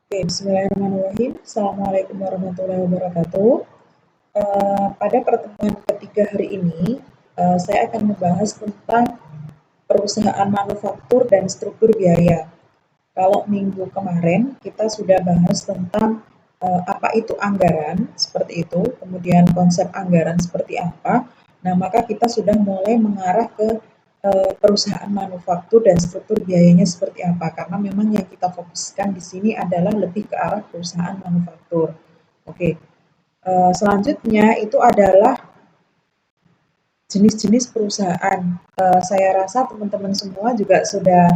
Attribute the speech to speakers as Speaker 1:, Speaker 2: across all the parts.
Speaker 1: Oke, bismillahirrahmanirrahim. Assalamualaikum warahmatullahi wabarakatuh. Pada pertemuan ketiga hari ini, saya akan membahas tentang perusahaan manufaktur dan struktur biaya. Kalau minggu kemarin kita sudah bahas tentang apa itu anggaran, seperti itu, kemudian konsep anggaran seperti apa. Nah, maka kita sudah mulai mengarah ke perusahaan manufaktur dan struktur biayanya seperti apa. Karena memang yang kita fokuskan di sini adalah lebih ke arah perusahaan manufaktur. Oke, selanjutnya itu adalah jenis-jenis perusahaan. Saya rasa teman-teman semua juga sudah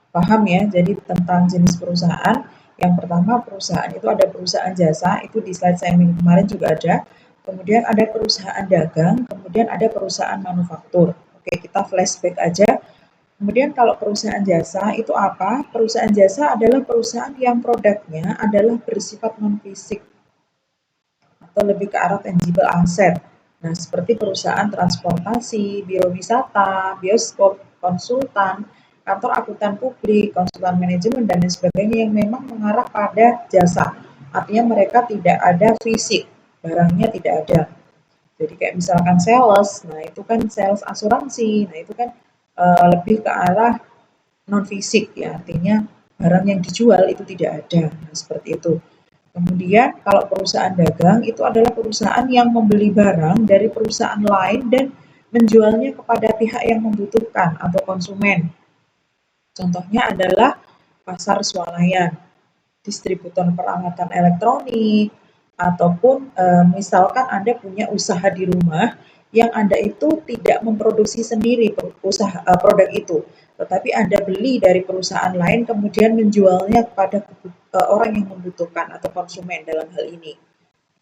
Speaker 1: paham ya, jadi tentang jenis perusahaan. Yang pertama perusahaan itu ada perusahaan jasa, itu di slide saya minggu kemarin juga ada. Kemudian ada perusahaan dagang, kemudian ada perusahaan manufaktur. Oke, kita flashback aja. Kemudian kalau perusahaan jasa itu apa? Perusahaan jasa adalah perusahaan yang produknya adalah bersifat non-fisik atau lebih ke arah tangible asset. Nah, seperti perusahaan transportasi, biro wisata, bioskop, konsultan, kantor akuntan publik, konsultan manajemen, dan lain sebagainya yang memang mengarah pada jasa. Artinya mereka tidak ada fisik, barangnya tidak ada. Jadi kayak misalkan sales, nah itu kan sales asuransi, nah itu kan lebih ke arah non fisik ya, artinya barang yang dijual itu tidak ada. Nah, seperti itu. Kemudian kalau perusahaan dagang itu adalah perusahaan yang membeli barang dari perusahaan lain dan menjualnya kepada pihak yang membutuhkan atau konsumen. Contohnya adalah pasar swalayan, distributor peralatan elektronik, ataupun misalkan Anda punya usaha di rumah yang Anda itu tidak memproduksi sendiri produk itu, tetapi Anda beli dari perusahaan lain kemudian menjualnya kepada orang yang membutuhkan atau konsumen dalam hal ini.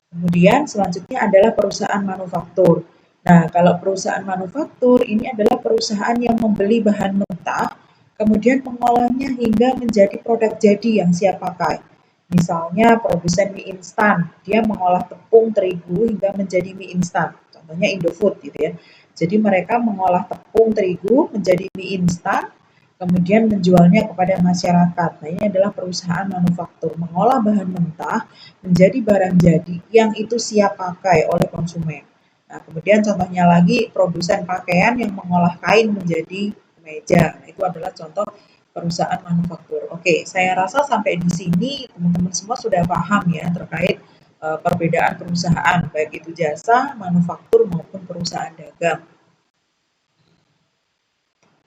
Speaker 1: Kemudian selanjutnya adalah perusahaan manufaktur. Nah, kalau perusahaan manufaktur ini adalah perusahaan yang membeli bahan mentah, kemudian mengolahnya hingga menjadi produk jadi yang siap pakai. Misalnya produsen mie instan, dia mengolah tepung terigu hingga menjadi mie instan. Contohnya Indofood gitu ya. Jadi mereka mengolah tepung terigu menjadi mie instan, kemudian menjualnya kepada masyarakat. Nah, ini adalah perusahaan manufaktur, mengolah bahan mentah menjadi barang jadi yang itu siap pakai oleh konsumen. Nah, kemudian contohnya lagi produsen pakaian yang mengolah kain menjadi meja. Nah, itu adalah contoh perusahaan manufaktur. Oke, saya rasa sampai di sini teman-teman semua sudah paham ya terkait perbedaan perusahaan, baik itu jasa, manufaktur maupun perusahaan dagang.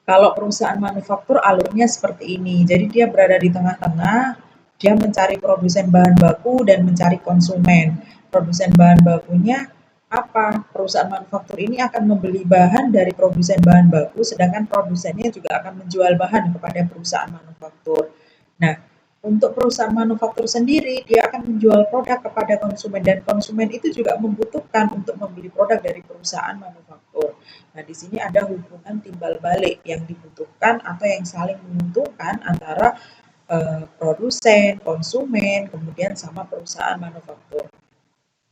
Speaker 1: Kalau perusahaan manufaktur alurnya seperti ini, jadi dia berada di tengah-tengah, dia mencari produsen bahan baku dan mencari konsumen. Produsen bahan bakunya apa? Perusahaan manufaktur ini akan membeli bahan dari produsen bahan baku, sedangkan produsennya juga akan menjual bahan kepada perusahaan manufaktur. Nah, untuk perusahaan manufaktur sendiri, dia akan menjual produk kepada konsumen dan konsumen itu juga membutuhkan untuk membeli produk dari perusahaan manufaktur. Nah, di sini ada hubungan timbal balik yang dibutuhkan atau yang saling menguntungkan antara produsen, konsumen, kemudian sama perusahaan manufaktur.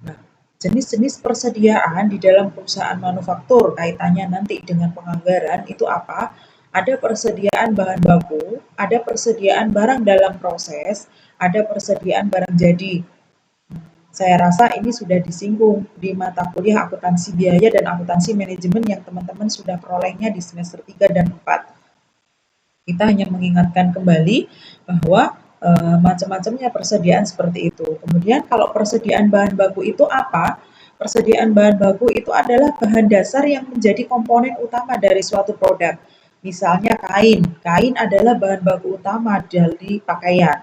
Speaker 1: Nah, jenis-jenis persediaan di dalam perusahaan manufaktur kaitannya nanti dengan penganggaran itu apa? Ada persediaan bahan baku, ada persediaan barang dalam proses, ada persediaan barang jadi. Saya rasa ini sudah disinggung di mata kuliah akuntansi biaya dan akuntansi manajemen yang teman-teman sudah perolehnya di semester 3 dan 4. Kita hanya mengingatkan kembali bahwa macam-macamnya persediaan seperti itu. Kemudian kalau persediaan bahan baku itu apa? Persediaan bahan baku itu adalah bahan dasar yang menjadi komponen utama dari suatu produk. Misalnya kain. Kain adalah bahan baku utama dari pakaian.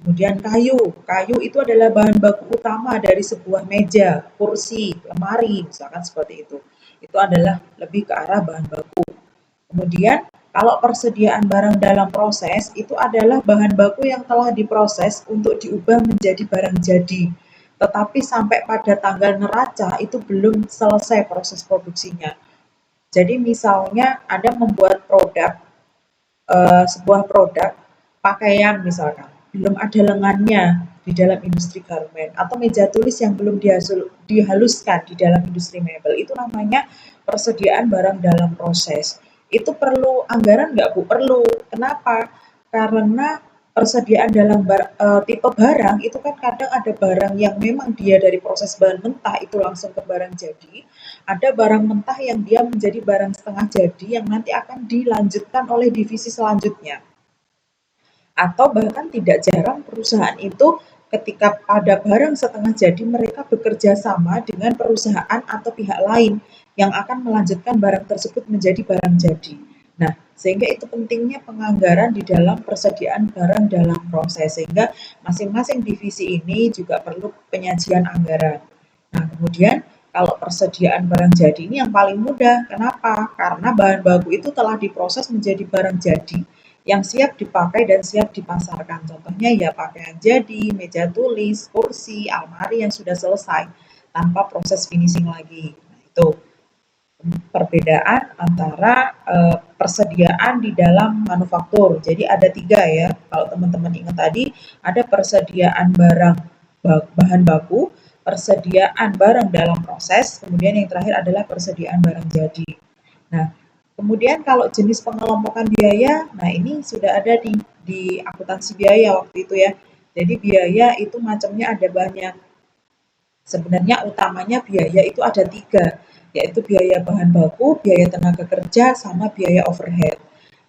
Speaker 1: Kemudian kayu. Kayu itu adalah bahan baku utama dari sebuah meja, kursi, lemari, misalkan seperti itu. Itu adalah lebih ke arah bahan baku. Kemudian kalau persediaan barang dalam proses itu adalah bahan baku yang telah diproses untuk diubah menjadi barang jadi. Tetapi sampai pada tanggal neraca itu belum selesai proses produksinya. Jadi misalnya Anda membuat produk, sebuah produk pakaian misalkan, belum ada lengannya di dalam industri garment atau meja tulis yang belum dihaluskan di dalam industri mebel, itu namanya persediaan barang dalam proses. Itu perlu anggaran nggak Bu? Perlu. Kenapa? Karena persediaan dalam tipe barang itu kan kadang ada barang yang memang dia dari proses bahan mentah itu langsung ke barang jadi, ada barang mentah yang dia menjadi barang setengah jadi yang nanti akan dilanjutkan oleh divisi selanjutnya. Atau bahkan tidak jarang perusahaan itu ketika pada barang setengah jadi mereka bekerja sama dengan perusahaan atau pihak lain yang akan melanjutkan barang tersebut menjadi barang jadi. Nah, sehingga itu pentingnya penganggaran di dalam persediaan barang dalam proses, sehingga masing-masing divisi ini juga perlu penyajian anggaran. Nah, kemudian kalau persediaan barang jadi ini yang paling mudah. Kenapa? Karena bahan baku itu telah diproses menjadi barang jadi yang siap dipakai dan siap dipasarkan. Contohnya ya pakaian jadi, meja tulis, kursi, almari yang sudah selesai tanpa proses finishing lagi. Nah, itu perbedaan antara persediaan di dalam manufaktur. Jadi ada 3 ya, kalau teman-teman ingat tadi, ada persediaan barang bahan baku, persediaan barang dalam proses, kemudian yang terakhir adalah persediaan barang jadi. Nah, kemudian kalau jenis pengelompokan biaya, nah ini sudah ada di akuntansi biaya waktu itu ya. Jadi biaya itu macamnya ada banyak. Sebenarnya utamanya biaya itu ada 3, yaitu biaya bahan baku, biaya tenaga kerja, sama biaya overhead.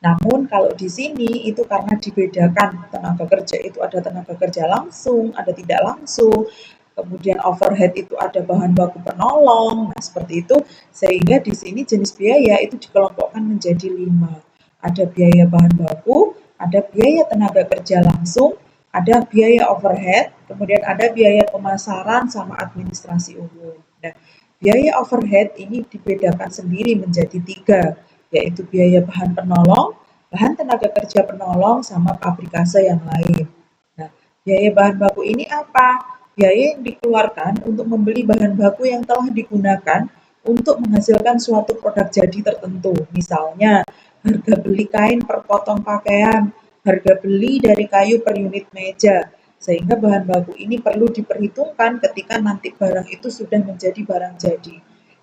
Speaker 1: Namun kalau di sini itu karena dibedakan tenaga kerja itu ada tenaga kerja langsung, ada tidak langsung, kemudian overhead itu ada bahan baku penolong, nah seperti itu, sehingga di sini jenis biaya itu dikelompokkan menjadi 5. Ada biaya bahan baku, ada biaya tenaga kerja langsung, ada biaya overhead, kemudian ada biaya pemasaran sama administrasi umum. Nah, biaya overhead ini dibedakan sendiri menjadi 3, yaitu biaya bahan penolong, bahan tenaga kerja penolong, sama pabrikase yang lain. Nah, biaya bahan baku ini apa? Biaya yang dikeluarkan untuk membeli bahan baku yang telah digunakan untuk menghasilkan suatu produk jadi tertentu. Misalnya, harga beli kain per potong pakaian, harga beli dari kayu per unit meja, sehingga bahan baku ini perlu diperhitungkan ketika nanti barang itu sudah menjadi barang jadi.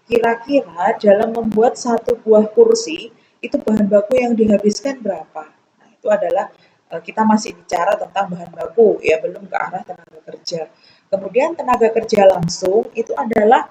Speaker 1: Kira-kira dalam membuat satu buah kursi, itu bahan baku yang dihabiskan berapa? Nah, itu adalah kita masih bicara tentang bahan baku, ya belum ke arah tenaga kerja. Kemudian tenaga kerja langsung itu adalah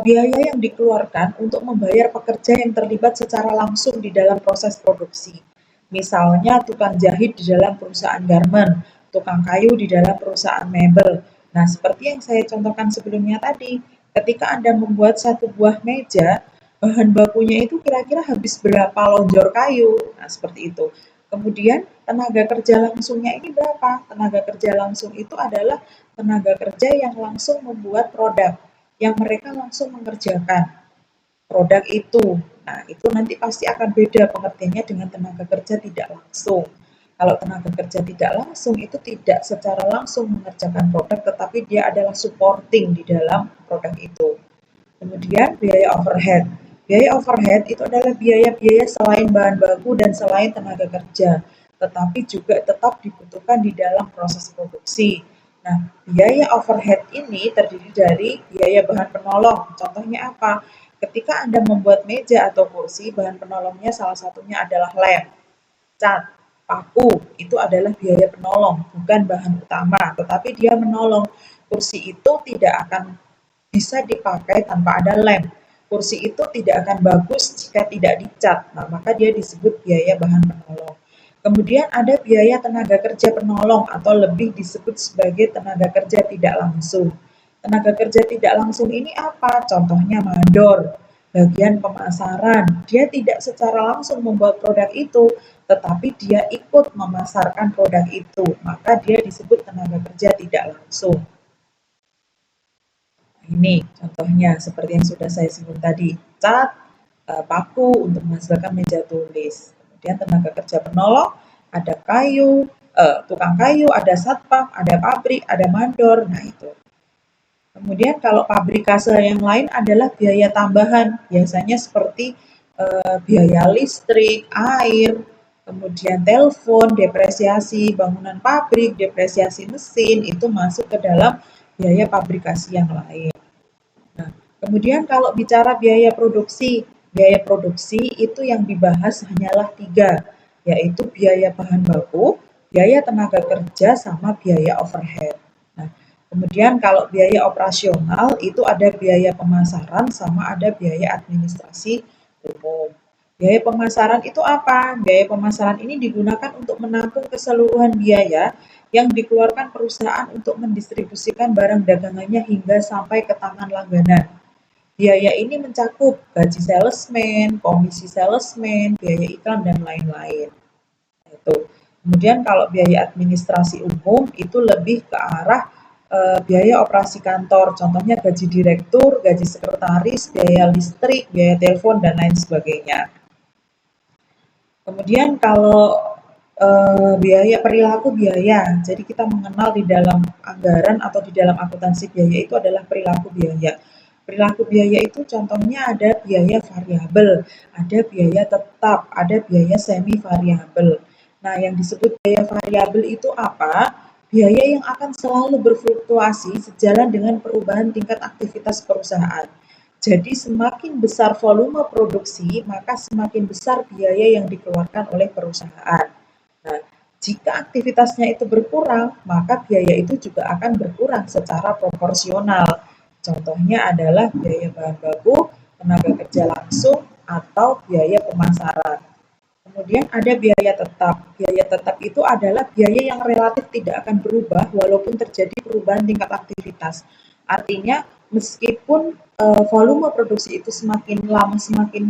Speaker 1: biaya yang dikeluarkan untuk membayar pekerja yang terlibat secara langsung di dalam proses produksi. Misalnya tukang jahit di dalam perusahaan garment, tukang kayu di dalam perusahaan mebel. Nah, seperti yang saya contohkan sebelumnya tadi, ketika Anda membuat satu buah meja, bahan bakunya itu kira-kira habis berapa lonjor kayu. Nah, seperti itu. Kemudian tenaga kerja langsungnya ini berapa? Tenaga kerja langsung itu adalah tenaga kerja yang langsung membuat produk, yang mereka langsung mengerjakan produk itu. Nah, itu nanti pasti akan beda pengertiannya dengan tenaga kerja tidak langsung. Kalau tenaga kerja tidak langsung itu tidak secara langsung mengerjakan produk, tetapi dia adalah supporting di dalam produk itu. Kemudian biaya overhead. Biaya overhead itu adalah biaya-biaya selain bahan baku dan selain tenaga kerja, tetapi juga tetap dibutuhkan di dalam proses produksi. Nah, biaya overhead ini terdiri dari biaya bahan penolong. Contohnya apa? Ketika Anda membuat meja atau kursi, bahan penolongnya salah satunya adalah lem, cat, paku. Itu adalah biaya penolong, bukan bahan utama, tetapi dia menolong. Kursi itu tidak akan bisa dipakai tanpa ada lem. Kursi itu tidak akan bagus jika tidak dicat. Nah, maka dia disebut biaya bahan penolong. Kemudian ada biaya tenaga kerja penolong atau lebih disebut sebagai tenaga kerja tidak langsung. Tenaga kerja tidak langsung ini apa? Contohnya mandor, bagian pemasaran. Dia tidak secara langsung membuat produk itu, tetapi dia ikut memasarkan produk itu. Maka dia disebut tenaga kerja tidak langsung. Ini contohnya seperti yang sudah saya sebut tadi, cat, paku untuk menghasilkan meja tulis. Kemudian tenaga kerja penolong, ada kayu, tukang kayu, ada satpam, ada pabrik, ada mandor. Nah, itu. Kemudian kalau pabrikase yang lain adalah biaya tambahan, biasanya seperti biaya listrik, air, kemudian telepon, depresiasi bangunan pabrik, depresiasi mesin, itu masuk ke dalam biaya pabrikasi yang lain. Nah, kemudian kalau bicara biaya produksi itu yang dibahas hanyalah 3, yaitu biaya bahan baku, biaya tenaga kerja, sama biaya overhead. Nah, kemudian kalau biaya operasional itu ada biaya pemasaran sama ada biaya administrasi umum. Biaya pemasaran itu apa? Biaya pemasaran ini digunakan untuk menampung keseluruhan biaya yang dikeluarkan perusahaan untuk mendistribusikan barang dagangannya hingga sampai ke tangan langganan. Biaya ini mencakup gaji salesman, komisi salesman, biaya iklan, dan lain-lain. Itu. Kemudian kalau biaya administrasi umum itu lebih ke arah biaya operasi kantor, contohnya gaji direktur, gaji sekretaris, biaya listrik, biaya telepon, dan lain sebagainya. Kemudian kalau biaya perilaku biaya, jadi kita mengenal di dalam anggaran atau di dalam akuntansi biaya itu adalah perilaku biaya. Perilaku biaya itu contohnya ada biaya variabel, ada biaya tetap, ada biaya semi variabel. Nah, yang disebut biaya variabel itu apa? Biaya yang akan selalu berfluktuasi sejalan dengan perubahan tingkat aktivitas perusahaan. Jadi semakin besar volume produksi, maka semakin besar biaya yang dikeluarkan oleh perusahaan. Nah, jika aktivitasnya itu berkurang, maka biaya itu juga akan berkurang secara proporsional. Contohnya adalah biaya bahan baku, tenaga kerja langsung, atau biaya pemasaran. Kemudian ada biaya tetap. Biaya tetap itu adalah biaya yang relatif tidak akan berubah walaupun terjadi perubahan tingkat aktivitas. Artinya meskipun volume produksi itu semakin lama semakin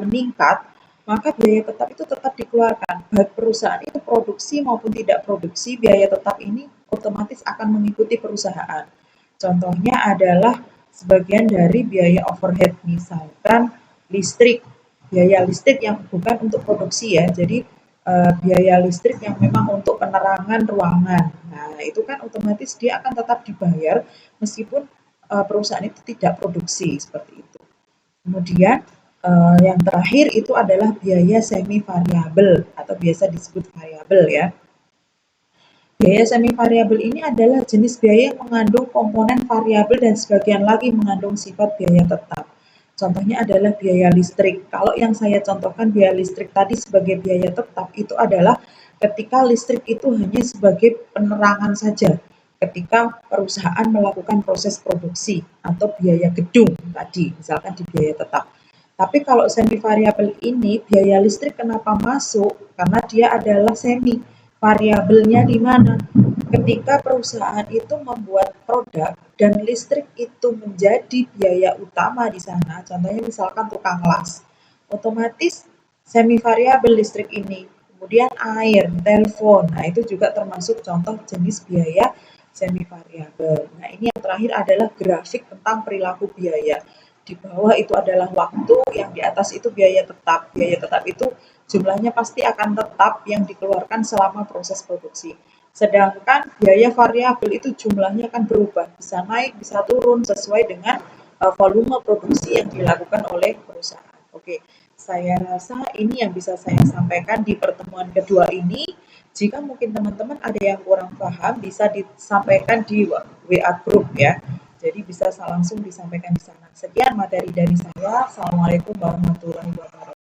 Speaker 1: meningkat, maka biaya tetap itu tetap dikeluarkan. Baik perusahaan itu produksi maupun tidak produksi, biaya tetap ini otomatis akan mengikuti perusahaan. Contohnya adalah sebagian dari biaya overhead, misalkan listrik, biaya listrik yang bukan untuk produksi ya, jadi biaya listrik yang memang untuk penerangan ruangan. Nah, itu kan otomatis dia akan tetap dibayar meskipun perusahaan itu tidak produksi, seperti itu. Kemudian yang terakhir itu adalah biaya semi variabel atau biasa disebut variabel ya. Biaya semi variabel ini adalah jenis biaya yang mengandung komponen variabel dan sebagian lagi mengandung sifat biaya tetap. Contohnya adalah biaya listrik. Kalau yang saya contohkan biaya listrik tadi sebagai biaya tetap itu adalah ketika listrik itu hanya sebagai penerangan saja. Ketika perusahaan melakukan proses produksi atau biaya gedung tadi, misalkan di biaya tetap. Tapi kalau semi variabel ini, biaya listrik kenapa masuk? Karena dia adalah semi. Variabelnya di mana? Ketika perusahaan itu membuat produk dan listrik itu menjadi biaya utama di sana, contohnya misalkan tukang las, otomatis semi variabel listrik ini. Kemudian air, telepon, nah itu juga termasuk contoh jenis biaya semi variabel. Nah, ini yang terakhir adalah grafik tentang perilaku biaya. Di bawah itu adalah waktu, yang di atas itu biaya tetap. Biaya tetap itu jumlahnya pasti akan tetap yang dikeluarkan selama proses produksi. Sedangkan biaya variabel itu jumlahnya akan berubah, bisa naik, bisa turun sesuai dengan volume produksi yang dilakukan oleh perusahaan. Oke, saya rasa ini yang bisa saya sampaikan di pertemuan kedua ini. Jika mungkin teman-teman ada yang kurang paham, bisa disampaikan di WA group ya. Jadi bisa langsung disampaikan di sana. Sekian materi dari saya. Assalamualaikum warahmatullahi wabarakatuh.